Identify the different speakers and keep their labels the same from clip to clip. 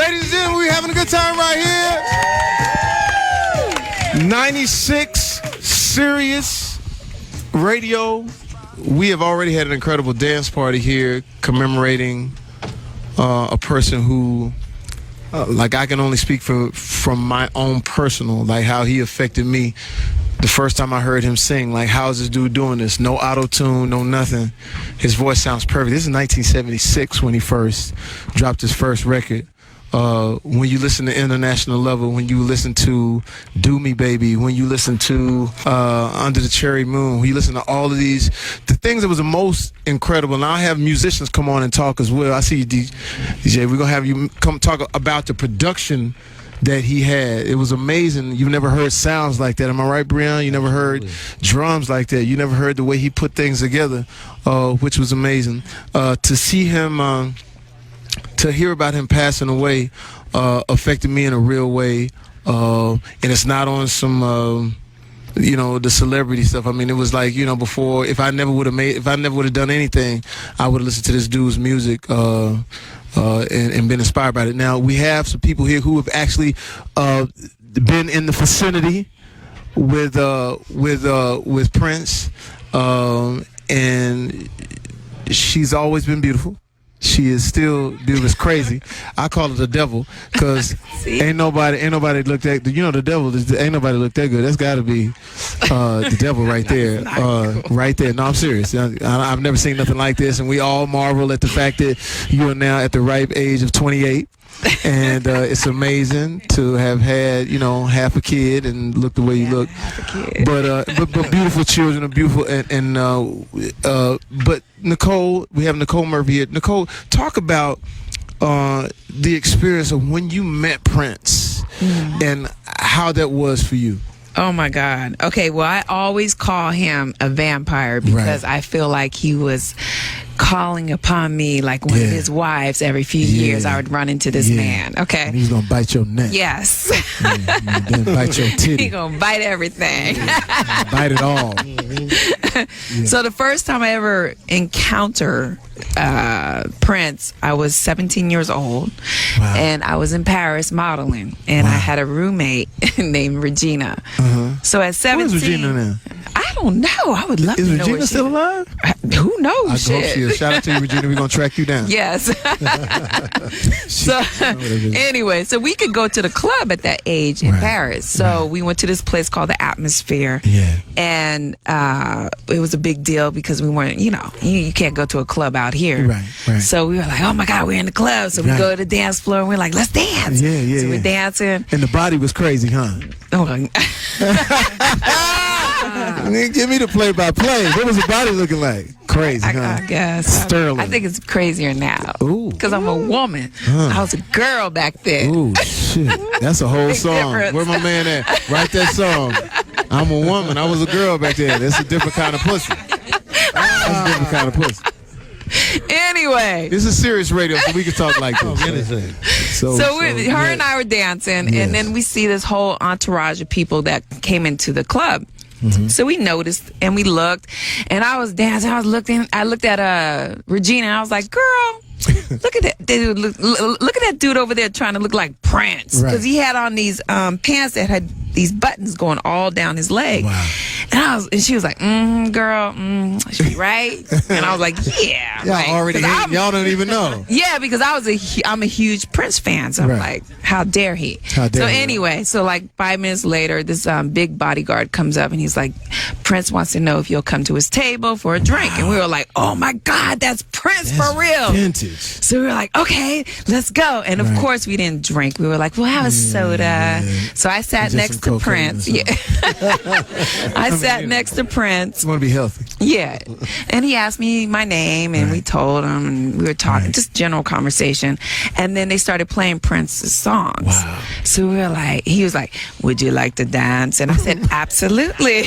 Speaker 1: Ladies and gentlemen, we're having a good time right here. 96 Sirius Radio. We have already had an incredible dance party here commemorating a person who, like, I can only speak from my own personal, like how he affected me. The first time I heard him sing, like, how's this dude doing this? No auto-tune, no nothing. His voice sounds perfect. This is 1976 when he first dropped his first record. When you listen to International Level, when you listen to Do Me Baby, when you listen to Under the Cherry Moon, when you listen to all of these, the things that was the most incredible, and I'll have musicians come on and talk as well. I see you, DJ. We're going to have you come talk about the production that he had. It was amazing. You've never heard sounds like that. Am I right, Breyon? You never heard drums like that. You never heard the way he put things together, which was amazing. To see him, to hear about him passing away, affected me in a real way. And it's not on some, the celebrity stuff. I mean, it was like, before, if I never would have done anything, I would have listened to this dude's music, and been inspired by it. Now, we have some people here who have actually been in the vicinity with Prince, and she's always been beautiful. She is still beautiful. It's crazy. I call it the devil because ain't nobody looked at the devil. Ain't nobody looked that good. That's got to be the devil right there, right there. No, I'm serious. I've never seen nothing like this, and we all marvel at the fact that you are now at the ripe age of 28. And it's amazing to have had, half a kid and look the way you look. But beautiful children are beautiful. But Nicole, we have Nicole Murphy here. Nicole, talk about the experience of when you met Prince and how that was for you.
Speaker 2: Oh my God. Okay, well, I always call him a vampire because I feel like he was calling upon me like one of his wives. Every few years I would run into this man. Okay,
Speaker 1: and he's gonna bite your neck.
Speaker 2: Yes.
Speaker 1: Then bite your titty.
Speaker 2: He's gonna bite everything.
Speaker 1: Bite it all.
Speaker 2: So the first time I ever encountered Prince, I was 17 years old.
Speaker 1: Wow.
Speaker 2: And I was in Paris modeling, and I had a roommate named Regina. So at 17,
Speaker 1: where's Regina now?
Speaker 2: I don't know. I would love to know.
Speaker 1: Is Regina still alive?
Speaker 2: Who knows?
Speaker 1: I hope she is. Shout out to you, Regina. We're gonna track you down.
Speaker 2: Yes. So anyway, so we could go to the club at that age in Paris. So we went to this place called the Atmosphere.
Speaker 1: Yeah.
Speaker 2: And it was a big deal because we weren't, you can't go to a club out here.
Speaker 1: Right.
Speaker 2: So we were like, oh my God, we're in the club. So we go to the dance floor and we're like, let's dance.
Speaker 1: Yeah.
Speaker 2: So we're dancing.
Speaker 1: And the body was crazy, huh? Give me the play-by-play. What was the body looking like? Crazy, huh?
Speaker 2: I guess.
Speaker 1: Sterling.
Speaker 2: I think it's crazer now.
Speaker 1: Ooh.
Speaker 2: Because I'm a woman. I was a girl back then.
Speaker 1: Ooh, shit. That's a whole song.
Speaker 2: Difference.
Speaker 1: Where my man at? Write that song. I'm a woman. I was a girl back then. That's a different kind of pussy. That's a different kind of pussy.
Speaker 2: Anyway.
Speaker 1: This is serious radio, so we can talk like this. So
Speaker 2: her and I were dancing, and then we see this whole entourage of people that came into the club. So we noticed and we looked, and I was dancing. I looked at Regina, and I was like, "Girl, look at that dude! Look at that dude over there trying to look like Prince because he had on these pants that had these buttons going all down his leg."
Speaker 1: Wow.
Speaker 2: And she was like, girl, she right? And I was like, yeah.
Speaker 1: Y'all already hate, y'all don't even know.
Speaker 2: Yeah, because I'm a huge Prince fan. So I'm like, how dare he? Anyway, so like 5 minutes later, this big bodyguard comes up and he's like, Prince wants to know if you'll come to his table for a drink. And we were like, oh my God, that's Prince for real.
Speaker 1: Vintage.
Speaker 2: So we were like, okay, let's go. And of course we didn't drink. We were like, we'll have a soda. So I sat next to Prince. Yeah. I sat next to Prince.
Speaker 1: You want to be healthy.
Speaker 2: Yeah. And he asked me my name, and we told him, and we were talking, just general conversation. And then they started playing Prince's songs. Wow. So we were like, he was like, would you like to dance? And I said, absolutely.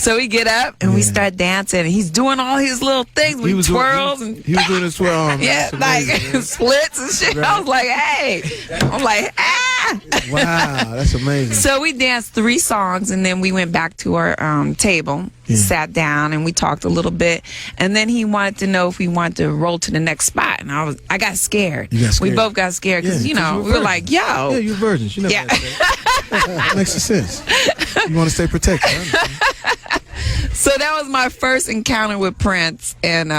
Speaker 2: So we get up, and we start dancing, and he's doing all his little things. We twirls.
Speaker 1: He was doing his twirl.
Speaker 2: Yeah, like splits and shit. I was like, hey. I'm like, ah.
Speaker 1: Wow, that's amazing.
Speaker 2: So we danced 3 songs, and then we went back to our table, sat down, and we talked a little bit. And then he wanted to know if we wanted to roll to the next spot, and I got scared.
Speaker 1: You got scared?
Speaker 2: We both got scared because we were like, "Yo,
Speaker 1: yeah, you're virgins. You never had sex. Makes sense. You want to stay protected."
Speaker 2: So that was my first encounter with Prince, and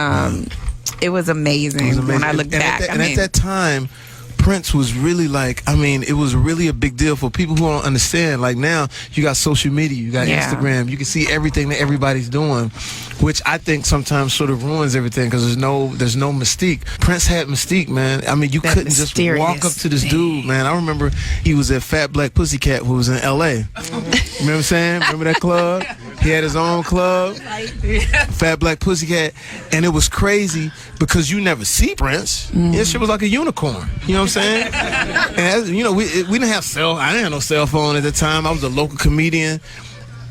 Speaker 2: it was amazing when I look back.
Speaker 1: At that time, Prince was really like, it was really a big deal for people who don't understand. Like now, you got social media, you got Instagram, you can see everything that everybody's doing, which I think sometimes sort of ruins everything because there's no mystique. Prince had mystique, man. You couldn't just walk up to this dude, man. I remember he was at Fat Black Pussycat, who was in L.A. Remember what I'm saying? Remember that club? He had his own club, Fat Black Pussycat, and it was crazy because you never see Prince. That shit was like a unicorn. You know what I'm saying? And we didn't have I didn't have no cell phone at the time. I was a local comedian,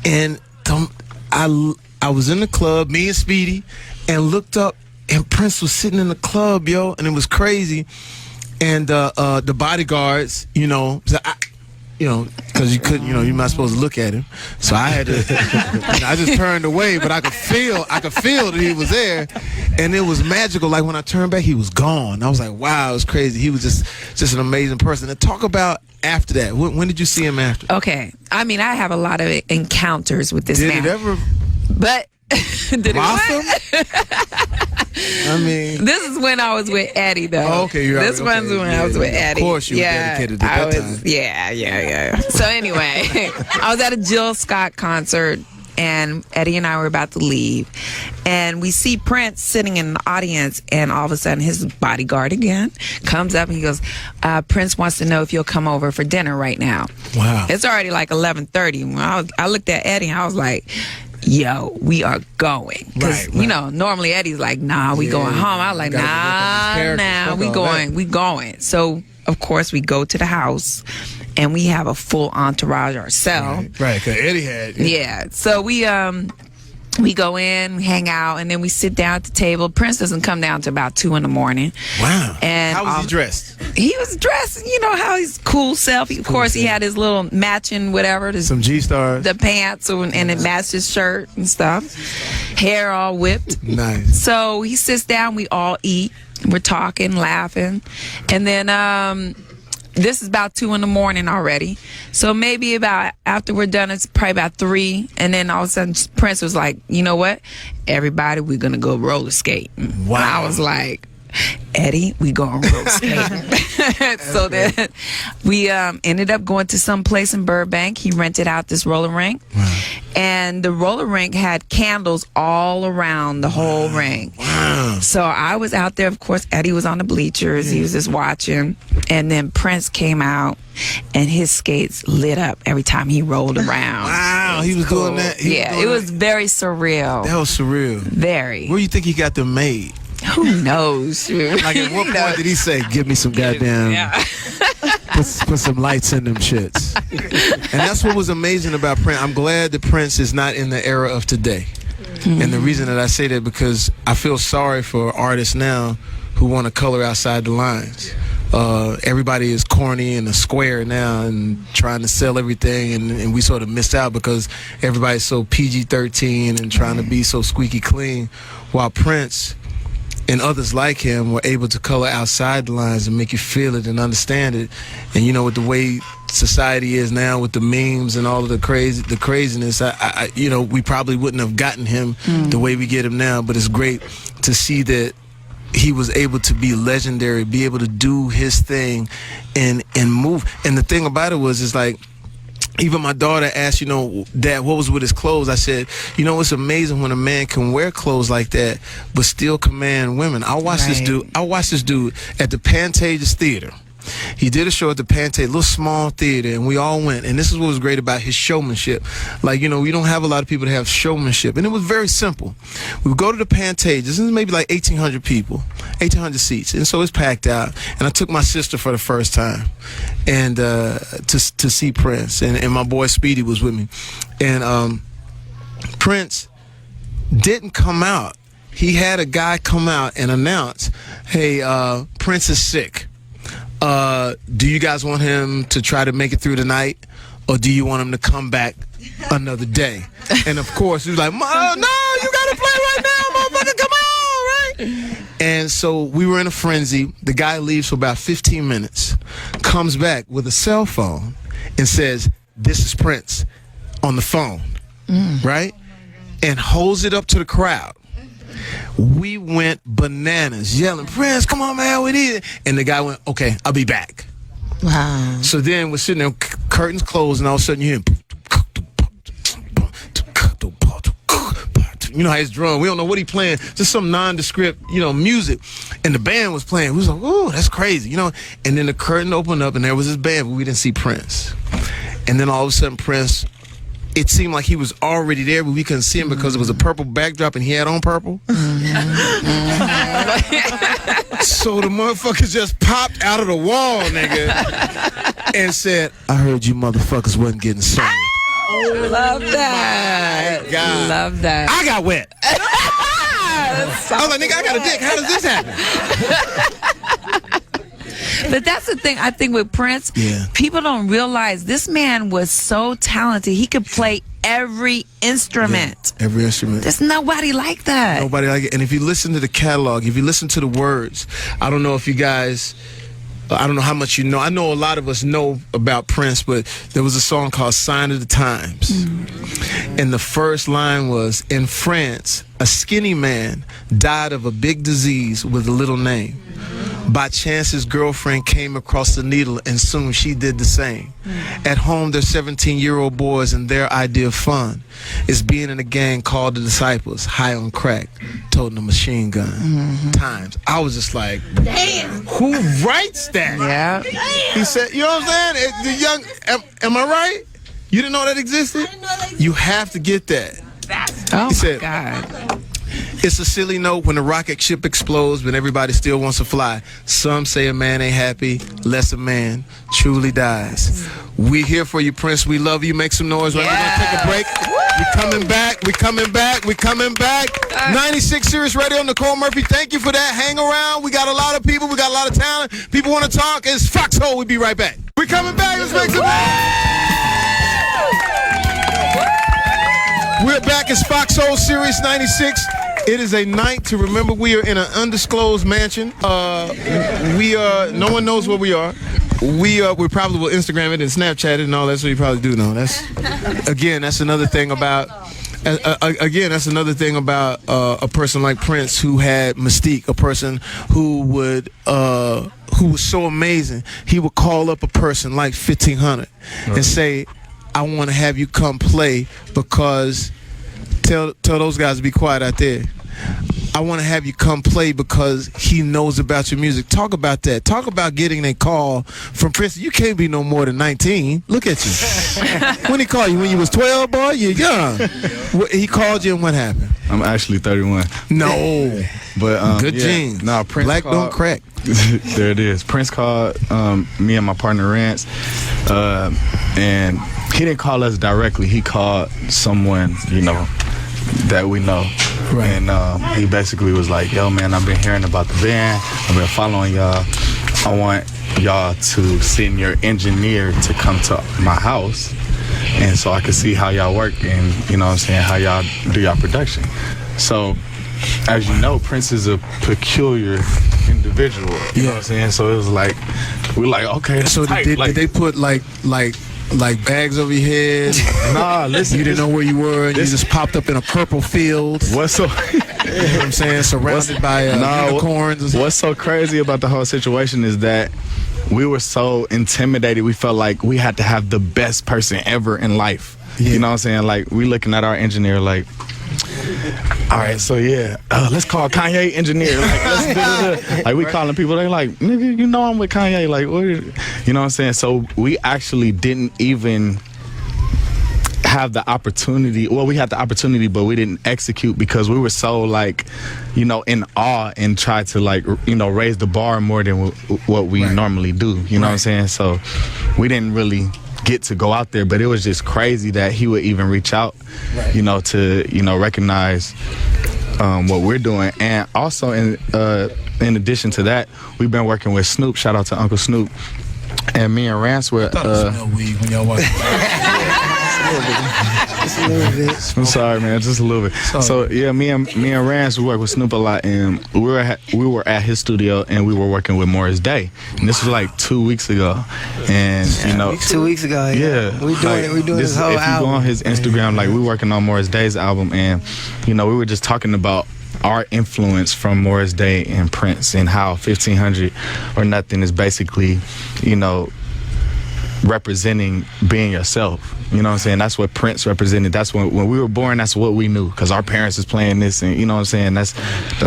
Speaker 1: and I was in the club, me and Speedy, and looked up, and Prince was sitting in the club, yo, and it was crazy. And the bodyguards, because you couldn't, you're not supposed to look at him. So I had to, I just turned away, but I could feel that he was there, and it was magical. Like when I turned back, he was gone. I was like, wow, it was crazy. He was just an amazing person. And talk about after that. When did you see him after?
Speaker 2: Okay, I have a lot of encounters with this man.
Speaker 1: Did it ever?
Speaker 2: But did
Speaker 1: blossom?
Speaker 2: This is when I was with Eddie, though.
Speaker 1: Oh, okay,
Speaker 2: this one's when I was with Eddie.
Speaker 1: Of course, you were dedicated at that time.
Speaker 2: Yeah. So anyway, I was at a Jill Scott concert, and Eddie and I were about to leave, and we see Prince sitting in the audience, and all of a sudden his bodyguard again comes up and he goes, Prince wants to know if you'll come over for dinner right now.
Speaker 1: Wow.
Speaker 2: It's already like 11:30. I looked at Eddie and I was like, yo, we are going. Because, normally Eddie's like, nah, we going home. I was like, nah, we going. So, of course, we go to the house, and we have a full entourage ourselves.
Speaker 1: Right, because Eddie had.
Speaker 2: Yeah. So, we go in, we hang out, and then we sit down at the table. Prince doesn't come down to about 2 in the morning.
Speaker 1: Wow.
Speaker 2: And
Speaker 1: how was he dressed?
Speaker 2: He was dressed, how he's cool self. Of course, he had his little matching whatever.
Speaker 1: Some G-stars.
Speaker 2: The pants, and it matched his shirt and stuff. Hair all whipped.
Speaker 1: Nice.
Speaker 2: So he sits down, we all eat. We're talking, laughing. And then this is about 2 in the morning already. So maybe about after we're done, it's probably about 3. And then all of a sudden, Prince was like, you know what? Everybody, we're going to go roller skate.
Speaker 1: Wow.
Speaker 2: And I was like, Eddie, we going roller skating. So then we ended up going to some place in Burbank. He rented out this roller rink. Wow. And the roller rink had candles all around the whole ring.
Speaker 1: Wow.
Speaker 2: So I was out there. Of course, Eddie was on the bleachers. He was just watching. And then Prince came out, and his skates lit up every time he rolled around.
Speaker 1: Wow, he was cool. Doing that?
Speaker 2: It was very surreal.
Speaker 1: That was surreal.
Speaker 2: Very.
Speaker 1: Where do you think he got them made?
Speaker 2: Who knows?
Speaker 1: Like at what point did he say, give me some goddamn, put some lights in them shits? And that's what was amazing about Prince. I'm glad that Prince is not in the era of today. And the reason that I say that, because I feel sorry for artists now who want to color outside the lines. Everybody is corny and a square now and trying to sell everything, and we sort of missed out because everybody's so PG-13 and trying to be so squeaky clean, while Prince and others like him were able to color outside the lines and make you feel it and understand it. And with the way society is now, with the memes and all of the craziness, we probably wouldn't have gotten him the way we get him now. But it's great to see that he was able to be legendary, be able to do his thing and move. And the thing about it is like, even my daughter asked, Dad, what was with his clothes? I said, it's amazing when a man can wear clothes like that, but still command women. I watched this dude at the Pantages Theater. He did a show at the Pantages, little small theater, and we all went. And this is what was great about his showmanship. Like, we don't have a lot of people that have showmanship. And it was very simple. We would go to the Pantages. This is maybe like 1,800 people, 1,800 seats. And so it's packed out. And I took my sister for the first time and to see Prince. And my boy Speedy was with me. And Prince didn't come out. He had a guy come out and announce, hey, Prince is sick. do you guys want him to try to make it through the night, or do you want him to come back another day? And of course, he was like, no, you gotta play right now, motherfucker, come on, right? And so we were in a frenzy. The guy leaves for about 15 minutes, comes back with a cell phone and says, "This is Prince," on the phone, right? And holds it up to the crowd. We went bananas, yelling, "Prince, come on, man, we need it." And the guy went, "Okay, I'll be back."
Speaker 2: Wow.
Speaker 1: So then we're sitting there, curtains closed, and all of a sudden you hear, you know how he's drum. We don't know what he playing, just some nondescript, music. And the band was playing. We was like, "Oh, that's crazy," And then the curtain opened up, and there was this band, but we didn't see Prince. And then all of a sudden, Prince, it seemed like he was already there, but we couldn't see him because it was a purple backdrop and he had on purple. So the motherfuckers just popped out of the wall, nigga, and said, "I heard you motherfuckers wasn't getting served."
Speaker 2: Love that.
Speaker 1: My God.
Speaker 2: Love that.
Speaker 1: I got wet. I was like, "Nigga, I got a dick. How does this happen?"
Speaker 2: But that's the thing, I think, with Prince, people don't realize this man was so talented. He could play every instrument.
Speaker 1: Yeah, every instrument.
Speaker 2: There's nobody like that.
Speaker 1: Nobody like it. And if you listen to the catalog, if you listen to the words, I don't know if you guys, I don't know how much you know. I know a lot of us know about Prince, but there was a song called "Sign of the Times." And the first line was, "In France, a skinny man died of a big disease with a little name. By chance, his girlfriend came across the needle, and soon she did the same. At home, they're 17-year-old boys, and their idea of fun is being in a gang called the Disciples, high on crack, toting a machine gun. Times." I was just like, "Damn, who writes that?"
Speaker 2: Yeah.
Speaker 1: He said, you know what I'm saying? The young, am I right? You didn't know that existed?
Speaker 3: I didn't know that existed.
Speaker 1: You have to get that.
Speaker 2: Oh,
Speaker 1: He said,
Speaker 2: God.
Speaker 1: "It's a silly note when the rocket ship explodes, but everybody still wants to fly. Some say a man ain't happy, less a man truly dies." We here for you, Prince. We love you. Make some noise. Right? We're going to take a break. We coming back. We coming back. We coming back. 96 Sirius Radio, Nicole Murphy. Thank you for that. Hang around. We got a lot of people. We got a lot of talent. People want to talk. It's Foxxhole. We'll be right back. We coming back. Let's make some We're back. It's Foxxhole Sirius 96. It is a night to remember. We are in an undisclosed mansion. We are. No one knows where we are. We probably will Instagram it and Snapchat it and all that. So you probably do know. That's another thing about. That's another thing about a person like Prince, who had mystique. A person who was so amazing. He would call up a person like 1500 and say, "I want to have you come play because." Tell those guys to be quiet out there. "I want to have you come play because he knows about your music." Talk about that. Talk about getting a call from Prince. You can't be no more than 19. Look at you. When he called you? When you was 12, boy? You're young. He called you, and what happened?
Speaker 4: I'm actually 31.
Speaker 1: No.
Speaker 4: But
Speaker 1: good genes.
Speaker 4: Nah, Prince
Speaker 1: Black
Speaker 4: called,
Speaker 1: don't crack.
Speaker 4: There it is. Prince called me and my partner Rance, and he didn't call us directly. He called someone, that we know. Right. And he basically was like, "Yo, man, I've been hearing about the band. I've been following y'all. I want y'all to send your engineer to come to my house, and so I can see how y'all work and, how y'all do y'all production." So, as you know, Prince is a peculiar individual. You know what I'm saying? So it was like, we're like, okay.
Speaker 1: So did they put like bags over your head?
Speaker 4: Nah, listen.
Speaker 1: You didn't know where you were, and you just popped up in a purple field.
Speaker 4: What's so?
Speaker 1: You know what I'm saying? Surrounded by unicorns.
Speaker 4: What's so crazy about the whole situation is that we were so intimidated. We felt like we had to have the best person ever in life. Yeah. You know what I'm saying? Like, we looking at our engineer like, all right, so let's call Kanye engineer. Like, let's like, we calling people. They like, "Nigga, I'm with Kanye." Like, what? You know what I'm saying? So we actually didn't even have the opportunity. Well, we had the opportunity, but we didn't execute because we were so in awe and tried to raise the bar more than what we normally do. You know what I'm saying? So we didn't really get to go out there, but it was just crazy that he would even reach out, to recognize what we're doing. And also in addition to that, we've been working with Snoop. Shout out to Uncle Snoop. And me and Rance were.
Speaker 3: I thought it smelled weed when y'all walked
Speaker 5: Just a little bit.
Speaker 4: I'm sorry, man. Just a little bit. So yeah, me and Rance, we work with Snoop a lot, and we were at his studio, and we were working with Morris Day. And this was like 2 weeks ago, and
Speaker 5: 2 weeks ago.
Speaker 4: Yeah,
Speaker 5: we doing it. We doing this whole
Speaker 4: album. If you go on his Instagram, like we working on Morris Day's album, and we were just talking about our influence from Morris Day and Prince, and how 1500 or Nothing is basically, representing being yourself. You know what I'm saying? That's what Prince represented. That's when we were born, that's what we knew, because our parents was playing this, and you know what I'm saying? That's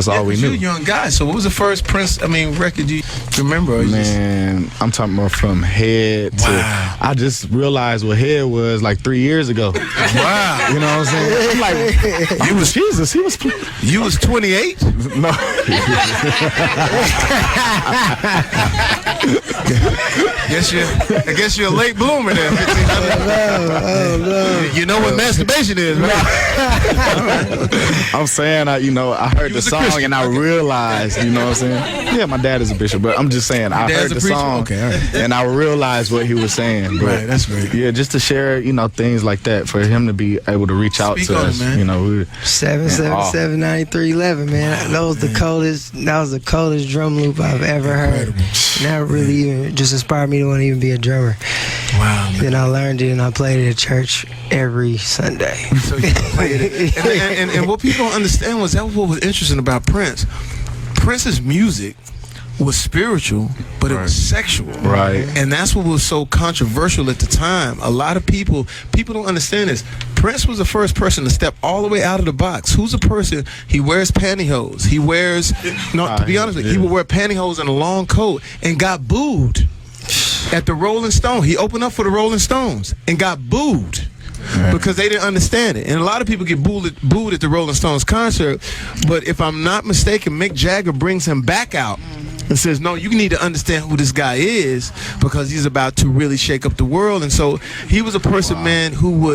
Speaker 4: all we knew.
Speaker 1: You're a young guy, so what was the first Prince record you remember?
Speaker 4: Man, I'm talking about from Head to, I just realized what Head was like 3 years ago.
Speaker 1: Wow.
Speaker 4: You know what I'm saying? I'm like, you was Jesus, he was
Speaker 1: You was 28?
Speaker 4: No.
Speaker 1: I guess you're a late bloomer there.
Speaker 5: Oh, no.
Speaker 1: You know what masturbation is, right?
Speaker 4: I'm saying, I heard the song and I realized, you know what I'm saying? Yeah, my dad is a bishop, but I'm just saying, I heard the song,
Speaker 1: okay, all right,
Speaker 4: and I realized what he was saying. But,
Speaker 1: right, that's great.
Speaker 4: Yeah, just to share, things like that, for him to be able to reach out to us,
Speaker 1: man.
Speaker 5: 777-9311, man. That was the coldest drum loop I've ever heard. And that really even just inspired me to want to even be a drummer.
Speaker 1: Wow. Man.
Speaker 5: Then I learned it and I played it at church every Sunday.
Speaker 1: So you played it. And what people don't understand was that what was interesting about Prince. Prince's music was spiritual, but it was sexual.
Speaker 4: Right.
Speaker 1: And that's what was so controversial at the time. A lot of people don't understand this. Prince was the first person to step all the way out of the box. Who's the person? He wears pantyhose. He wears, to be honest with you, he would wear pantyhose and a long coat and got booed at the Rolling Stones. He opened up for the Rolling Stones and got booed. Because they didn't understand it. And a lot of people get booed at the Rolling Stones concert, but if I'm not mistaken, Mick Jagger brings him back out and says, no, you need to understand who this guy is, because he's about to really shake up the world. And so he was a person, man, who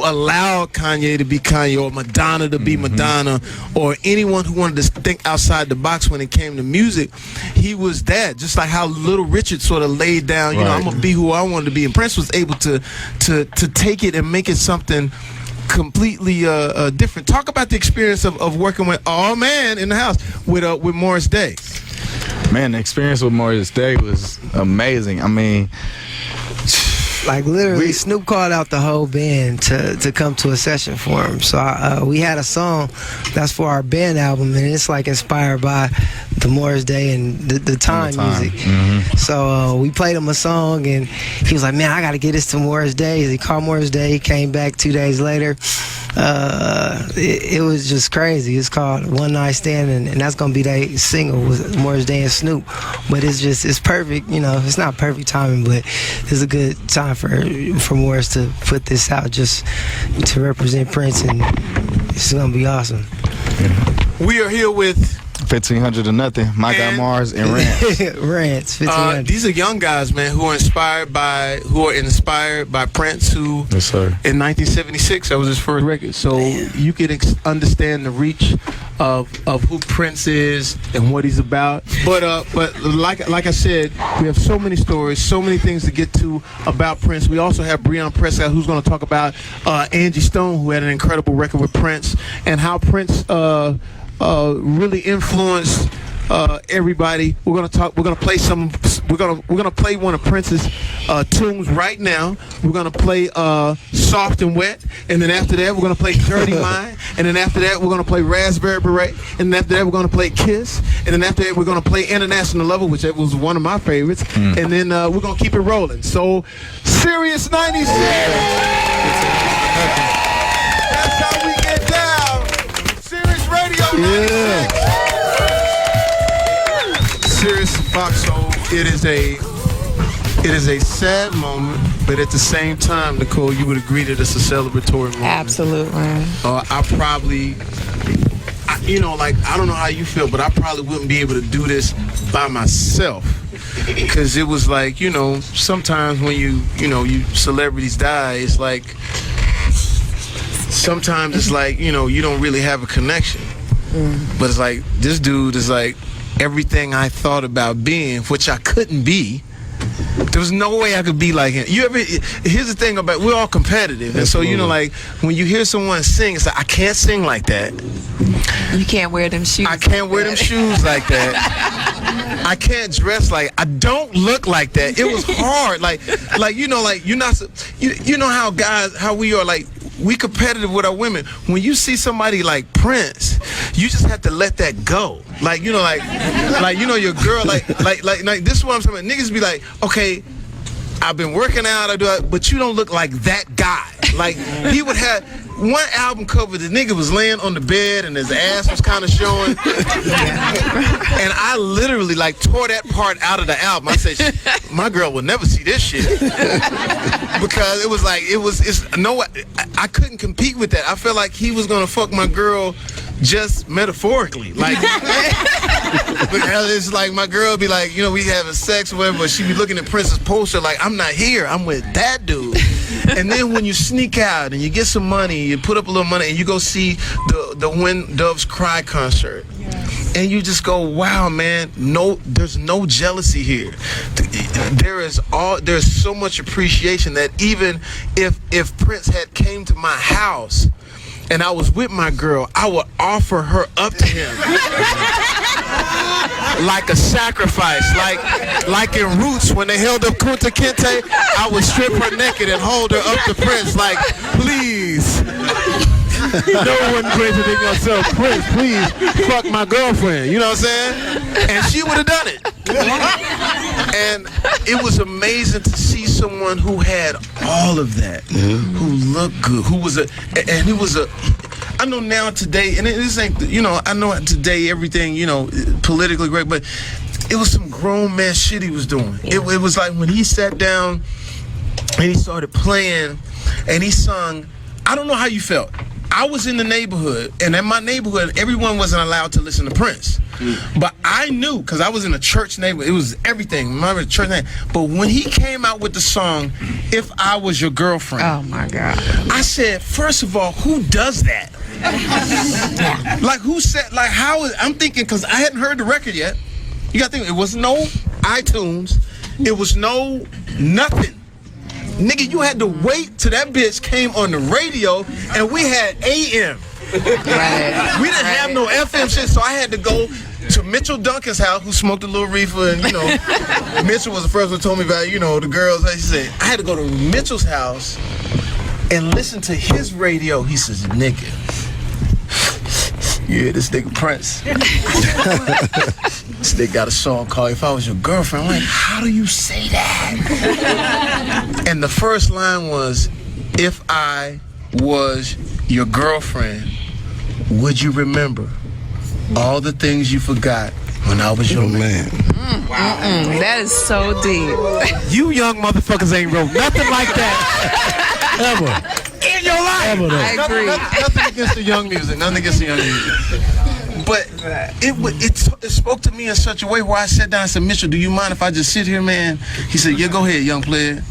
Speaker 1: allowed Kanye to be Kanye, or Madonna to be Madonna, or anyone who wanted to think outside the box when it came to music. He was that, just like how Little Richard sort of laid down, I'm gonna be who I wanted to be. And Prince was able to take it and make it something completely different. Talk about the experience of working with man in the house with Morris Day.
Speaker 4: Man, the experience with Morris Day was amazing. I mean,
Speaker 5: like literally, Snoop called out the whole band to come to a session for him. So we had a song that's for our band album, and it's like inspired by the Morris Day and the time music.
Speaker 4: Mm-hmm.
Speaker 5: So we played him a song, and he was like, "Man, I got to get this to Morris Day." He called Morris Day. He came back 2 days later. It was just crazy. It's called One Night Stand, and that's gonna be that single with Morris Day and Snoop. But it's perfect. It's not perfect timing, but it's a good time for Morris to put this out just to represent Prince, and it's gonna be awesome.
Speaker 1: We are here with
Speaker 4: 1500 or Nothing, My Guy Mars and Rance.
Speaker 5: Rance, 1500.
Speaker 1: These are young guys, man, who are inspired by Prince, who
Speaker 4: Yes, sir.
Speaker 1: in 1976 that was his first record. So you can understand the reach of who Prince is and what he's about. But like I said, we have so many stories, so many things to get to about Prince. We also have Breyon Prescott, who's going to talk about Angie Stone, who had an incredible record with Prince, and how Prince really influenced everybody. We're gonna play one of Prince's tunes right now. We're gonna play Soft and Wet, and then after that we're gonna play Dirty Mind, and then after that we're gonna play Raspberry Beret, and then after that we're gonna play Kiss, and then after that we're gonna play International Level, which was one of my favorites, and then we're gonna keep it rolling. So Sirius 96. That's how we get down. Sirius Radio 96. Sirius Foxxhole. It is a sad moment, but at the same time, Nicole, you would agree that it's a celebratory moment.
Speaker 2: Absolutely.
Speaker 1: I don't know how you feel, but I probably wouldn't be able to do this by myself, because it was like, sometimes when you celebrities die, it's like sometimes it's like you don't really have a connection. But it's like, this dude is like everything I thought about being, which I couldn't be. There was no way I could be like him. Here's the thing about, we're all competitive. And so, you know, like, when you hear someone sing, it's like, I can't sing like that.
Speaker 2: You can't wear them shoes.
Speaker 1: I can't wear them shoes like that. I can't dress like, I don't look like that. It was hard. Like, you know, like, you're not, you know how guys, how we are, like, we competitive with our women. When you see somebody like Prince, you just have to let that go. Like, you know, like you know, your girl, like this is what I'm saying. Niggas be like, okay, I've been working out, I do it, but you don't look like that guy. Like, he would have one album cover, the nigga was laying on the bed and his ass was kind of showing. And I literally, like, tore that part out of the album. I said, my girl will never see this shit. Because it was like, I couldn't compete with that. I felt like he was gonna fuck my girl just metaphorically. Like, because it's like, my girl be like, you know, we having sex or whatever, but she be looking at Prince's poster like, I'm not here, I'm with that dude. And then when you sneak out and you get some money, you put up a little money and you go see the When Doves Cry concert, and you just go, wow, man, there's no jealousy here. There's so much appreciation that even if Prince had came to my house and I was with my girl, I would offer her up to him. Like a sacrifice, like in Roots when they held up Kunta Kinte, I would strip her naked and hold her up to Prince, like, please. No one greater than yourself, Prince, please fuck my girlfriend. You know what I'm saying? And she would have done it. And it was amazing to see someone who had all of that, who looked good, who was I know now today, and this ain't, you know, I know today everything, you know, politically great, but it was some grown man shit he was doing. It was like when he sat down and he started playing and he sung, I don't know how you felt. I was in the neighborhood, and in my neighborhood, everyone wasn't allowed to listen to Prince. But I knew, because I was in a church neighborhood, it was everything. My church name. But when he came out with the song, If I Was Your Girlfriend.
Speaker 2: Oh, my God.
Speaker 1: I said, first of all, who does that? Like, who said, like, how is, I'm thinking, because I hadn't heard the record yet. You got to think, it was no iTunes. It was no nothing. Nigga, you had to wait till that bitch came on the radio, and we had AM. Right. We didn't have no FM shit, so I had to go to Mitchell Duncan's house, who smoked a little reefer, and, you know, Mitchell was the first one who told me about, you know, the girls. He said, I had to go to Mitchell's house and listen to his radio. He says, nigga, you hear this nigga Prince? This nigga got a song called If I Was Your Girlfriend. I'm like, how do you say that? And the first line was, if I was your girlfriend, would you remember all the things you forgot when I was your man?
Speaker 2: Wow. That is so deep.
Speaker 1: You young motherfuckers ain't wrote nothing like that ever in your life.
Speaker 2: I agree.
Speaker 1: Nothing against the young music. Nothing against the young music. But it spoke to me in such a way where I sat down and said, Mitchell, do you mind if I just sit here, man? He said, yeah, go ahead, young player.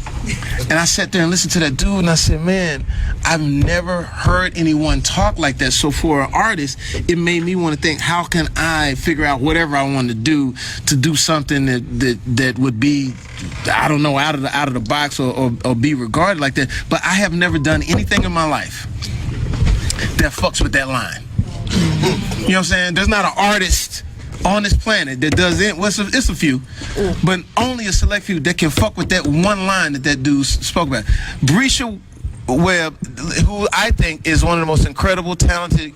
Speaker 1: And I sat there and listened to that dude, and I said, man, I've never heard anyone talk like that. So for an artist, it made me want to think, how can I figure out whatever I want to do something that would be, I don't know, out of the box or be regarded like that. But I have never done anything in my life that fucks with that line. You know what I'm saying? There's not an artist on this planet that does it. Well, it's a few, but only a select few that can fuck with that one line that dude spoke about. Bresha Webb, who I think is one of the most incredible, talented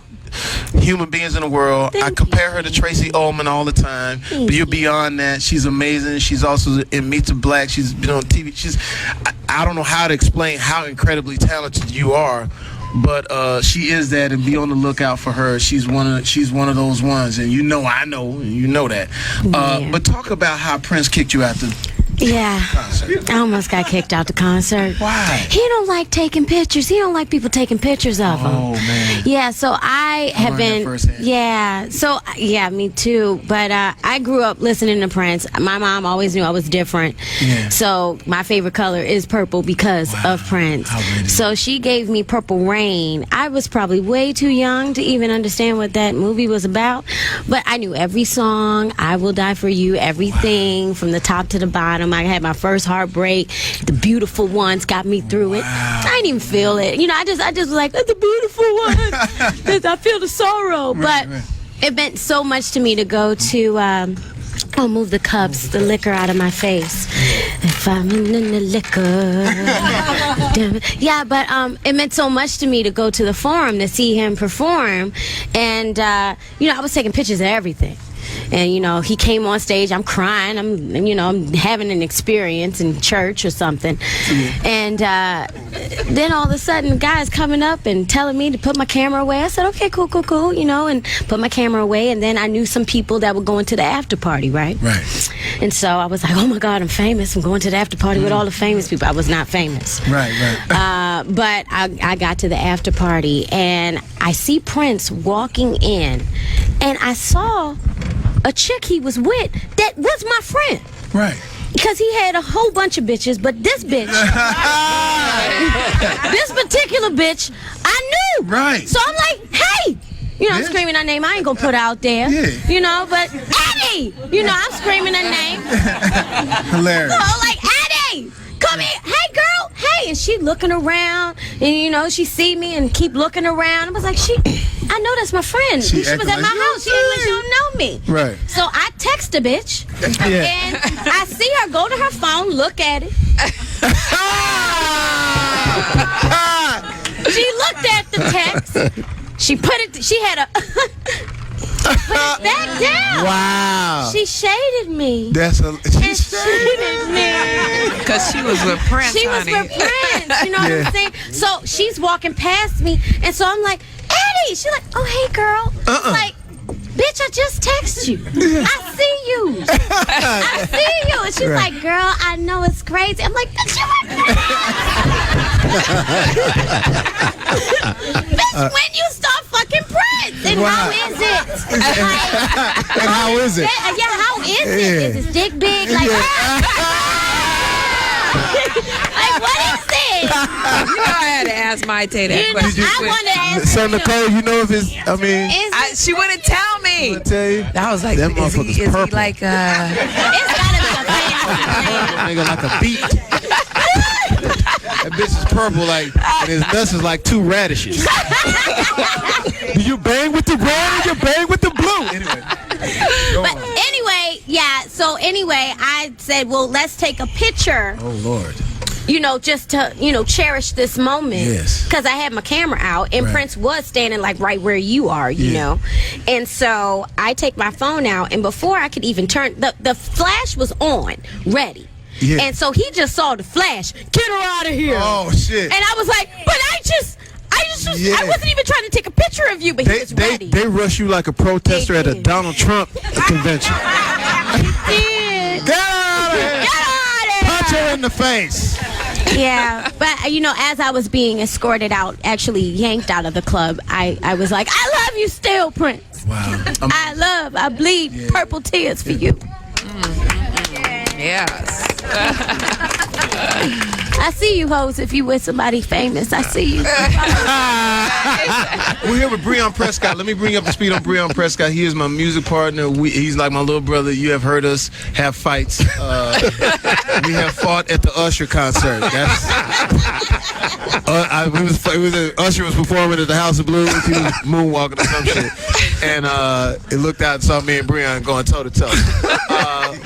Speaker 1: human beings in the world. I compare her to Tracy Ullman all the time, but you're beyond that. She's amazing. She's also in Meet the Black. She's been on TV. I don't know how to explain how incredibly talented you are. But she is that, and be on the lookout for her. She's one of those ones, and I know, and you know that. But talk about how Prince kicked you out
Speaker 6: Yeah, I almost got kicked out the concert.
Speaker 3: Why?
Speaker 6: He don't like taking pictures. He don't like people taking pictures of him.
Speaker 3: Oh man.
Speaker 6: Yeah, so I have
Speaker 3: learned that
Speaker 6: been.
Speaker 3: firsthand.
Speaker 6: Yeah, so yeah, me too. But I grew up listening to Prince. My mom always knew I was different.
Speaker 3: Yeah.
Speaker 6: So my favorite color is purple because of Prince.
Speaker 3: How radiant.
Speaker 6: So she gave me Purple Rain. I was probably way too young to even understand what that movie was about, but I knew every song. I Will Die for You. Everything from the top to the bottom. I had my first heartbreak. The Beautiful Ones got me through it. I didn't even feel it. You know, I just was like, the beautiful ones. I feel the sorrow. But it meant so much to me to go to move the cups, the liquor out of my face. If I'm in the liquor. Yeah, but it meant so much to me to go to the Forum to see him perform. And, you know, I was taking pictures of everything. And, you know, he came on stage, I'm crying, I'm having an experience in church or something. And then all of a sudden, the guy's coming up and telling me to put my camera away. I said, okay, cool, you know, and put my camera away. And then I knew some people that were going to the after party, right?
Speaker 3: Right.
Speaker 6: And so I was like, oh my God, I'm famous. I'm going to the after party with all the famous people. I was not famous.
Speaker 3: Right.
Speaker 6: But I got to the after party and I see Prince walking in and I saw a chick he was with that was my friend.
Speaker 3: Right.
Speaker 6: Because he had a whole bunch of bitches, but this bitch, this particular bitch, I knew.
Speaker 3: Right.
Speaker 6: So I'm like, hey. You know, I'm screaming her name. I ain't gonna put her out there.
Speaker 3: Yeah.
Speaker 6: You know, but Eddie! You know, I'm screaming her name.
Speaker 3: Hilarious.
Speaker 6: So like, Eddie! Come here. Hey, girl. Hey. And she looking around. And, you know, she see me and keep looking around. I was like, I know that's my friend. She was at
Speaker 3: acting
Speaker 6: my
Speaker 3: like
Speaker 6: house. She ain't like she don't know me.
Speaker 3: Right.
Speaker 6: So I text the bitch.
Speaker 3: Yeah.
Speaker 6: And I see her go to her phone, look at it. She looked at the text. She put it, she had a, put it back down.
Speaker 1: Wow.
Speaker 6: She shaded me.
Speaker 1: She
Speaker 6: Shaded me.
Speaker 2: Because she was with Prince,
Speaker 6: She was
Speaker 2: honey.
Speaker 6: with Prince, you know what I'm saying? So she's walking past me, and so I'm like, Eddie! She's like, oh, hey, girl. I'm like, bitch, I just texted you. I see you. I see you. And she's like, girl, I know it's crazy. I'm like, bitch, you my bitch, when you start fucking Prince? And how is it?
Speaker 1: And how is it?
Speaker 6: Yeah, how is it? Is his dick big? Like, like, what is it?
Speaker 2: You know I had to ask Maite that question.
Speaker 6: I want to ask
Speaker 1: So Nicole, you know if it's, I mean,
Speaker 2: She wouldn't tell me.
Speaker 1: I tell you,
Speaker 2: I was like,
Speaker 1: that
Speaker 2: is
Speaker 1: motherfucker's
Speaker 2: he
Speaker 1: purple.
Speaker 2: like,
Speaker 6: it's gotta be a fancy
Speaker 1: nigga like a beet. That bitch is purple, like, and his nuts is like two radishes. Do you bang with the red or you bang with the blue? Anyway.
Speaker 6: But anyway, yeah, so anyway, I said, well, let's take a picture.
Speaker 3: Oh Lord.
Speaker 6: You know, just to, you know, cherish this moment.
Speaker 3: Yes.
Speaker 6: Because I had my camera out, and Prince was standing, like, right where you are, you know. And so I take my phone out, and before I could even turn, the flash was on, ready.
Speaker 1: Yeah.
Speaker 6: And so he just saw the flash. Get her out of here.
Speaker 1: Oh, shit.
Speaker 6: And I was like, but I wasn't even trying to take a picture of you, but he was ready.
Speaker 1: They rush you like a protester at a
Speaker 6: did.
Speaker 1: Donald Trump convention.
Speaker 6: Did.
Speaker 1: Get out of here.
Speaker 6: Get out of here.
Speaker 1: Punch her in the face.
Speaker 6: Yeah, but you know, as I was being escorted out, actually yanked out of the club, I was like, I love you still, Prince.
Speaker 3: Wow.
Speaker 6: I bleed purple tears for you.
Speaker 2: yes.
Speaker 6: I see you, hoes, if you with somebody famous. I see you.
Speaker 1: We're here with Breyon Prescott. Let me bring you up to speed on Breyon Prescott. He is my music partner. He's like my little brother. You have heard us have fights. We have fought at the Usher concert. Usher was performing at the House of Blues. He was moonwalking or some shit. And it looked out and saw me and Breyon going toe to toe.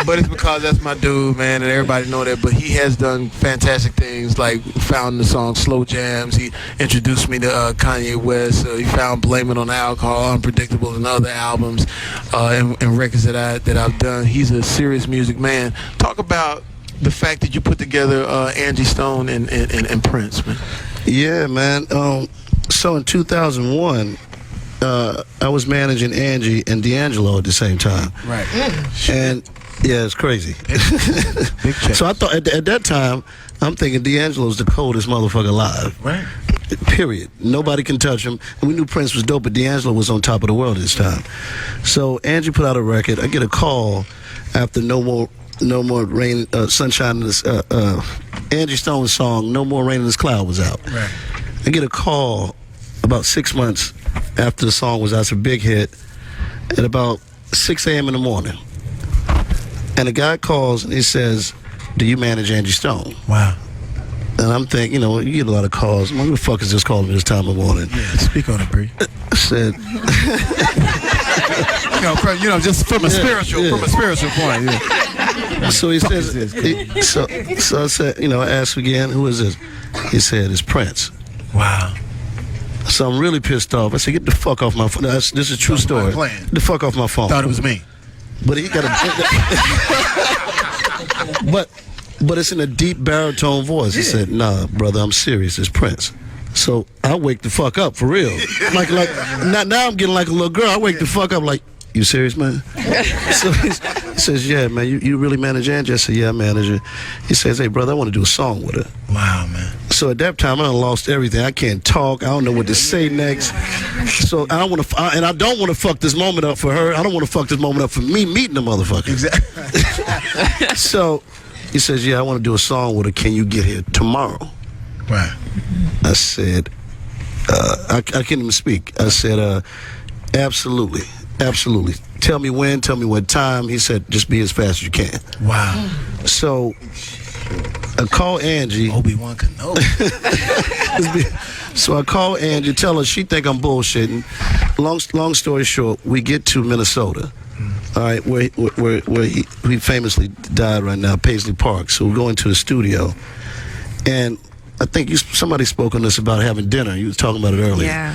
Speaker 1: But it's because that's my dude, man, and everybody know that. But he has done fantastic things, like found the song Slow Jams. He introduced me to Kanye West. He found Blame It on Alcohol, Unpredictable, and other albums and records that I've done. He's a serious music man. Talk about the fact that you put together Angie Stone and Prince, man.
Speaker 7: Yeah, man. So in 2001, I was managing Angie and D'Angelo at the same time.
Speaker 3: Right.
Speaker 7: And Yeah, it's crazy.
Speaker 3: Big check.
Speaker 7: So I thought at that time, I'm thinking D'Angelo's the coldest motherfucker alive.
Speaker 3: Right.
Speaker 7: Period. Nobody can touch him. And we knew Prince was dope, but D'Angelo was on top of the world at this time. So Angie put out a record. I get a call after No More Rain, Sunshine in this, Angie Stone's song, No More Rain in This Cloud was out.
Speaker 3: Right.
Speaker 7: I get a call about 6 months after the song was out. It's a big hit at about 6 a.m. in the morning. And a guy calls and he says, do you manage Angie Stone?
Speaker 3: Wow.
Speaker 7: And I'm thinking, you know, you get a lot of calls. Who the fuck is this calling me this time of morning?
Speaker 3: Yeah, speak on it, Bree.
Speaker 7: I said,
Speaker 1: just from a spiritual point. Yeah.
Speaker 7: so he says, so I said, you know, I asked again, who is this? He said, it's Prince.
Speaker 3: Wow.
Speaker 7: So I'm really pissed off. I said, get the fuck off my phone. This is a true story.
Speaker 3: Playing.
Speaker 7: Get the fuck off my phone.
Speaker 3: Thought it was me.
Speaker 7: But he got a... But it's in a deep baritone voice. He said, nah, brother, I'm serious. It's Prince. So I wake the fuck up, for real. Like now I'm getting like a little girl. I wake the fuck up like, you serious, man? So he says, yeah, man, you really manage Angie? I said, yeah, I manage her. He says, hey, brother, I want to do a song with her.
Speaker 3: Wow, man.
Speaker 7: So at that time, I done lost everything. I can't talk. I don't know what to say next. So I don't want to, and I don't want to fuck this moment up for her. I don't want to fuck this moment up for me meeting the motherfucker.
Speaker 3: Exactly.
Speaker 7: So he says, yeah, I want to do a song with her. Can you get here tomorrow?
Speaker 3: Right.
Speaker 7: I said, I can't even speak. I said, absolutely. Absolutely. Tell me when, tell me what time. He said, just be as fast as you can.
Speaker 3: Wow.
Speaker 7: So I call Angie.
Speaker 3: Obi-Wan Kenobi.
Speaker 7: So I call Angie, tell her she think I'm bullshitting. Long story short, we get to Minnesota. All right, where he famously died right now, Paisley Park. So we go into the studio, and I think somebody spoke on this about having dinner. You was talking about it earlier.
Speaker 2: Yeah.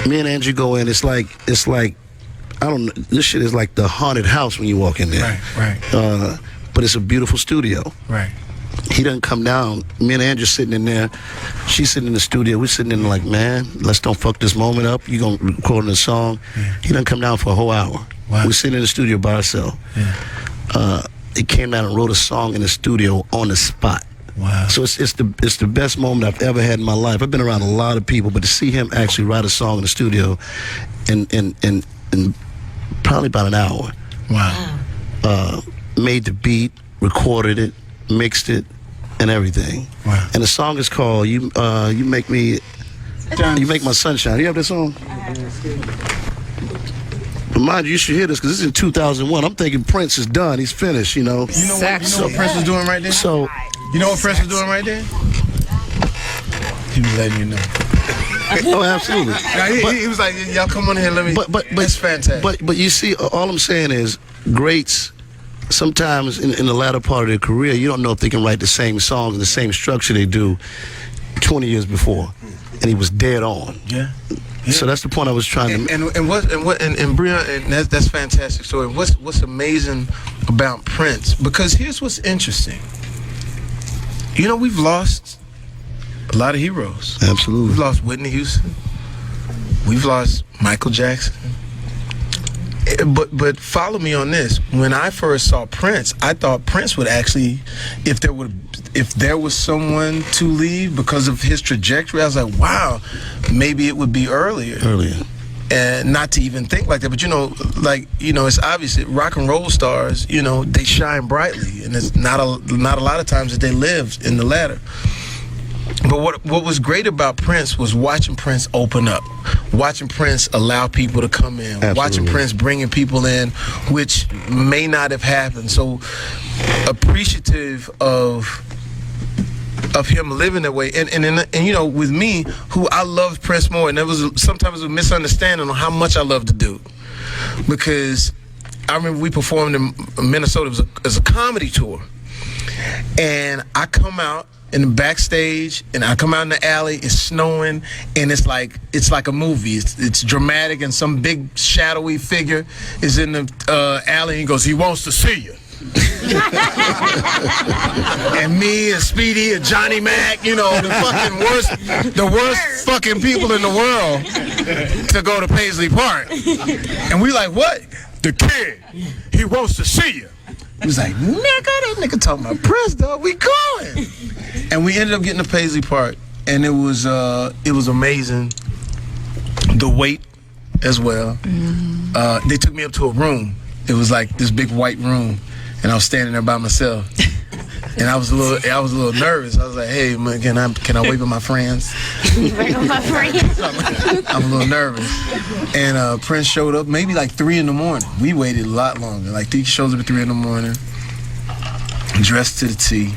Speaker 7: Me and Angie go in. It's like I don't know. This shit is like the haunted house when you walk in there.
Speaker 3: Right.
Speaker 7: But it's a beautiful studio.
Speaker 3: Right.
Speaker 7: He doesn't come down. Me and Angie sitting in there. She's sitting in the studio. We're sitting in there like, man, let's don't fuck this moment up. You gonna record a song? Yeah. He doesn't come down for a whole hour.
Speaker 3: Wow.
Speaker 7: We're sitting in the studio by ourselves. Yeah. He came down and wrote a song in the studio on the spot.
Speaker 3: Wow.
Speaker 7: So it's the best moment I've ever had in my life. I've been around a lot of people, but to see him actually write a song in the studio in probably about an hour.
Speaker 3: Wow.
Speaker 7: Made the beat, recorded it, mixed it, and everything.
Speaker 3: Wow.
Speaker 7: And the song is called You Make My Sunshine. You have that song? But mind you should hear this because this is in 2001. I'm thinking Prince is done. He's finished, you know.
Speaker 3: You know what Prince was doing right there?
Speaker 7: So,
Speaker 3: you know what Prince was doing right there? He was letting you know.
Speaker 7: oh, absolutely.
Speaker 3: He was like, y'all come on here, let me. But it's fantastic.
Speaker 7: But you see, all I'm saying is, greats, sometimes in the latter part of their career, you don't know if they can write the same songs and the same structure they do 20 years before. And he was dead on.
Speaker 3: Yeah.
Speaker 7: So that's the point I was trying to.
Speaker 3: And Breyon, and that's fantastic story. What's amazing about Prince? Because here's what's interesting. You know, we've lost a lot of heroes.
Speaker 7: Absolutely.
Speaker 3: We've lost Whitney Houston. We've lost Michael Jackson. But follow me on this. When I first saw Prince, I thought Prince would actually, if there was someone to leave because of his trajectory, I was like, wow, maybe it would be earlier. And not to even think like that, but it's obvious that rock and roll stars, they shine brightly, and it's not a lot of times that they live in the latter. But what was great about Prince was watching Prince open up, watching Prince allow people to come in,
Speaker 7: Absolutely.
Speaker 3: Watching Prince bringing people in, which may not have happened. So appreciative of him living that way, and with me, who I loved Prince more, and there was sometimes a misunderstanding on how much I loved the dude, because I remember we performed in Minnesota as a comedy tour, and I come out in the backstage, and I come out in the alley. It's snowing, and it's like a movie. It's dramatic, and some big shadowy figure is in the alley. And he goes, "He wants to see you." And me and Speedy and Johnny Mac, the worst fucking people in the world to go to Paisley Park. And we like, what? The kid, he wants to see you. He was like, nigga, that nigga talking about Prince, dog. We going. And we ended up getting to Paisley Park, and it was amazing. The wait as well. They took me up to a room. It was like this big white room, and I was standing there by myself. And I was a little nervous. I was like, "Hey, man, can I wave at my friends?"
Speaker 6: Wave at my friends.
Speaker 3: I'm a little nervous. And Prince showed up maybe like 3 in the morning. We waited a lot longer. Like he shows up at 3 in the morning, dressed to the T,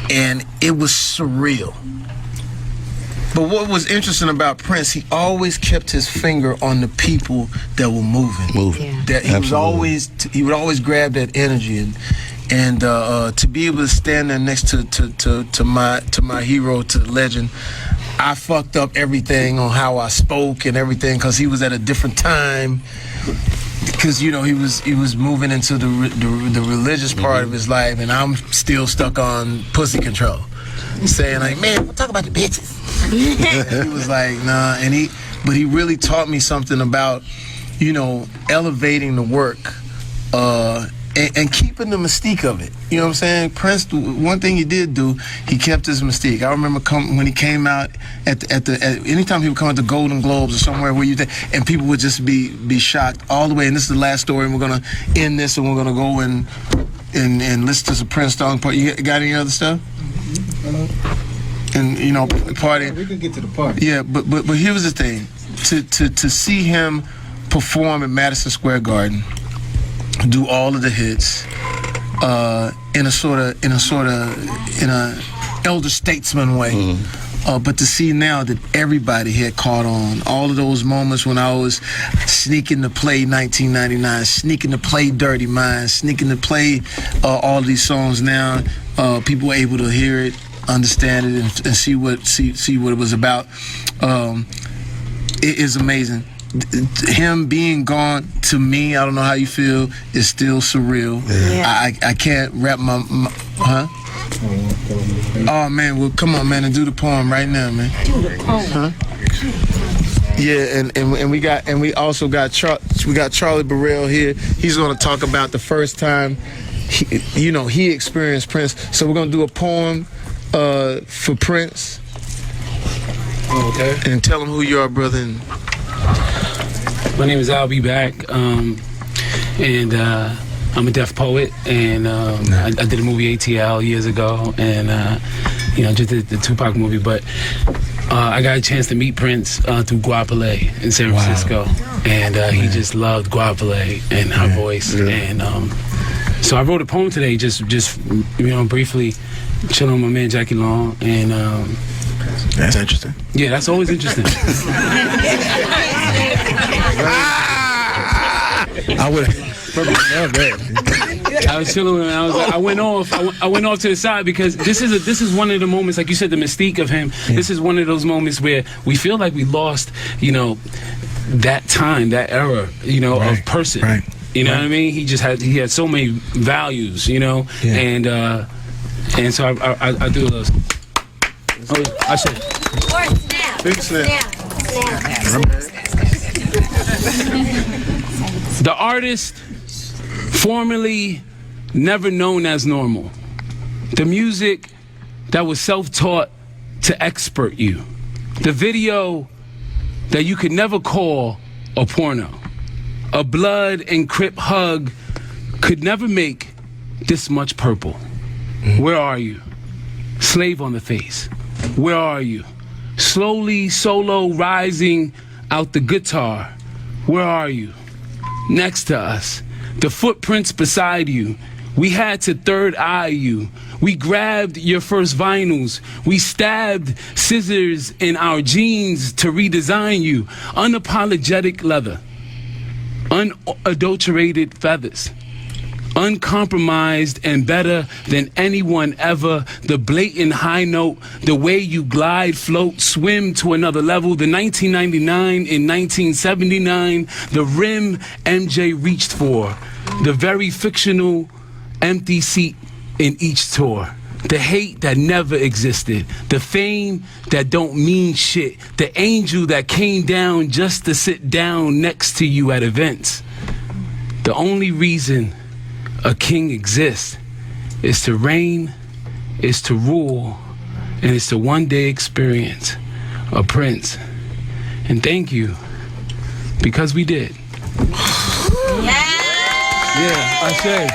Speaker 3: and it was surreal. But what was interesting about Prince, he always kept his finger on the people that were moving.
Speaker 6: Yeah.
Speaker 3: That he would always grab that energy, and to be able to stand there next to my hero, to the legend. I fucked up everything on how I spoke and everything because he was at a different time. Because he was moving into the religious part of his life, and I'm still stuck on pussy control. Saying like, man, we'll talk about the bitches. He was like, nah, but he really taught me something about, elevating the work, and keeping the mystique of it. You know what I'm saying? Prince, one thing he did do, he kept his mystique. I remember when he came out at anytime he would come at the Golden Globes or somewhere where and people would just be shocked all the way. And this is the last story, and we're gonna end this, and we're gonna go and listen to some Prince song. You got any other stuff? And party.
Speaker 8: We can get to the party.
Speaker 3: Yeah, but here was the thing: to see him perform at Madison Square Garden, do all of the hits, in a elder statesman way. But to see now that everybody had caught on, all of those moments when I was sneaking to play 1999, sneaking to play Dirty Minds, sneaking to play all of these songs now, people were able to hear it, understand it, and see what it was about. It is amazing. Him being gone, to me, I don't know how you feel, is still surreal. Yeah. I can't wrap my huh? Oh man, well come on man, and do the poem right now, man.
Speaker 6: Do the poem.
Speaker 3: Huh? Yeah, and we also got Charlie Burrell here. He's gonna talk about the first time he experienced Prince. So we're gonna do a poem for Prince.
Speaker 8: Okay.
Speaker 3: And tell him who you are, brother.
Speaker 8: My name is Albe Back, and I'm a deaf poet, and I did a movie ATL years ago, and just did the Tupac movie, but I got a chance to meet Prince through Guapale in San Francisco, and he just loved Guapale and her voice, and so I wrote a poem today, just briefly chilling with my man Jackie Long, and
Speaker 3: that's interesting.
Speaker 8: Yeah, that's always interesting.
Speaker 3: I would.
Speaker 8: I was chilling and I went off to the side because this is one of the moments, like you said, the mystique of him. Yeah. This is one of those moments where we feel like we lost, that time, that era,
Speaker 3: right.
Speaker 8: of person.
Speaker 3: Right.
Speaker 8: You know what I mean? He had so many values,
Speaker 3: Yeah.
Speaker 8: and so I do those. Oh, I said.
Speaker 6: Or snap.
Speaker 3: Big snap.
Speaker 8: The artist formerly never known as normal. The music that was self-taught to expert you. The video that you could never call a porno. A blood and Crip hug could never make this much purple. Where are you? Slave on the face. Where are you? Slowly solo rising out the guitar. Where are you? Next to us. The footprints beside you. We had to third eye you. We grabbed your first vinyls. We stabbed scissors in our jeans to redesign you. Unapologetic leather. Unadulterated feathers. Uncompromised and better than anyone ever. The blatant high note, the way you glide, float, swim to another level. The 1999 and 1979, the rim MJ reached for. The very fictional empty seat in each tour. The hate that never existed. The fame that don't mean shit. The angel that came down just to sit down next to you at events. the only reason a king exists is to reign, is to rule, and it's to one day experience a prince. And thank you, because we did. Yeah, I say.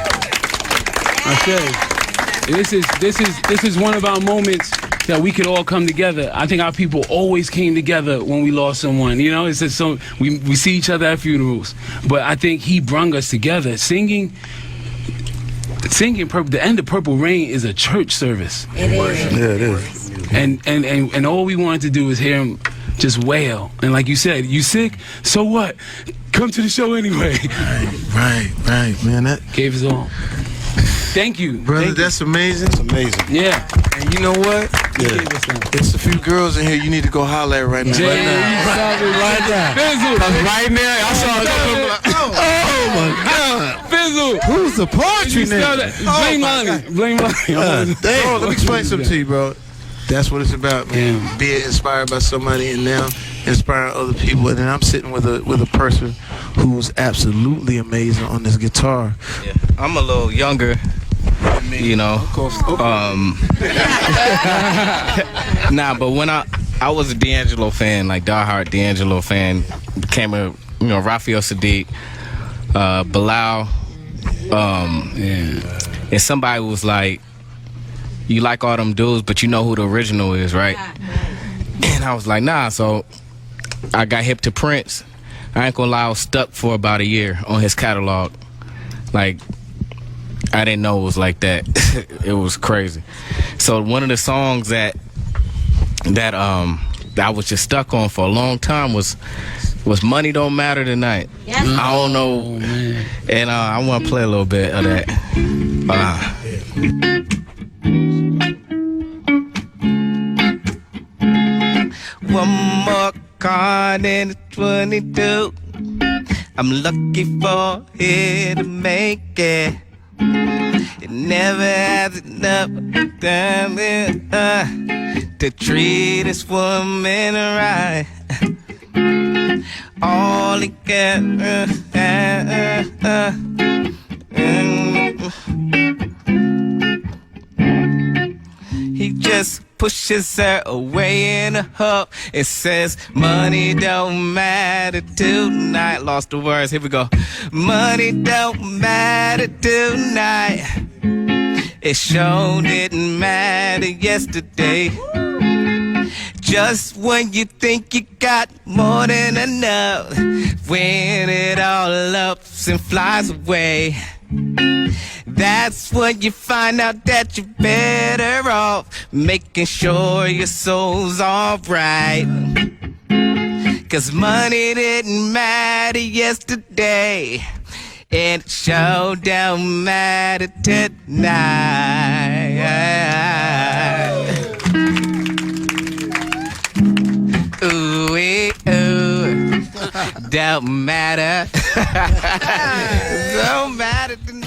Speaker 8: This is one of our moments that we could all come together. I think our people always came together when we lost someone. You know, it's just so we see each other at funerals. But I think he brung us together. Singing the end of Purple Rain is a church service.
Speaker 6: It is.
Speaker 7: Yeah, it is.
Speaker 8: And all we wanted to do was hear him just wail. And like you said, you sick? So what? Come to the show anyway.
Speaker 3: Right, man. That
Speaker 8: Gave us all. Thank you,
Speaker 3: brother, that's amazing.
Speaker 7: It's amazing.
Speaker 8: Yeah.
Speaker 3: And you know what?
Speaker 7: Yeah.
Speaker 3: There's a few girls in here you need to go holler at right now.
Speaker 8: Right now.
Speaker 3: Fizzle. Right now, I saw a couple like, oh my God.
Speaker 8: Fizzle.
Speaker 3: Who's the poetry now?
Speaker 8: Blame Lonnie. Blame Lonnie.
Speaker 3: Bro, let me explain something to you, bro. That's what it's about, man.
Speaker 8: Yeah.
Speaker 3: Being inspired by somebody and now inspiring other people. And then I'm sitting with a person who's absolutely amazing on this guitar.
Speaker 9: Yeah. I'm a little younger, you know. Nah, but when I was a D'Angelo fan, like diehard D'Angelo fan, became a Raphael Sadiq, Bilal, and somebody was like, you like all them dudes, but you know who the original is, right? And I was like, nah. So I got hip to Prince. I ain't gonna lie, I was stuck for about a year on his catalog. Like, I didn't know it was like that. It was crazy. So one of the songs that I was just stuck on for a long time was Money Don't Matter Tonight.
Speaker 6: Yes.
Speaker 9: I don't know. And I want to play a little bit of that. One more card in the 22. I'm lucky for here to make it. It never has enough time to treat this woman right. All he can he just pushes her away in a huff. It says, money don't matter tonight. Lost the words, here we go. Money don't matter tonight. It sure didn't matter yesterday. Just when you think you got more than enough, when it all ups and flies away, that's when you find out that you're better off making sure your soul's alright. 'Cause money didn't matter yesterday, and it sure don't matter tonight. Ooh, ooh, don't matter. Don't matter tonight.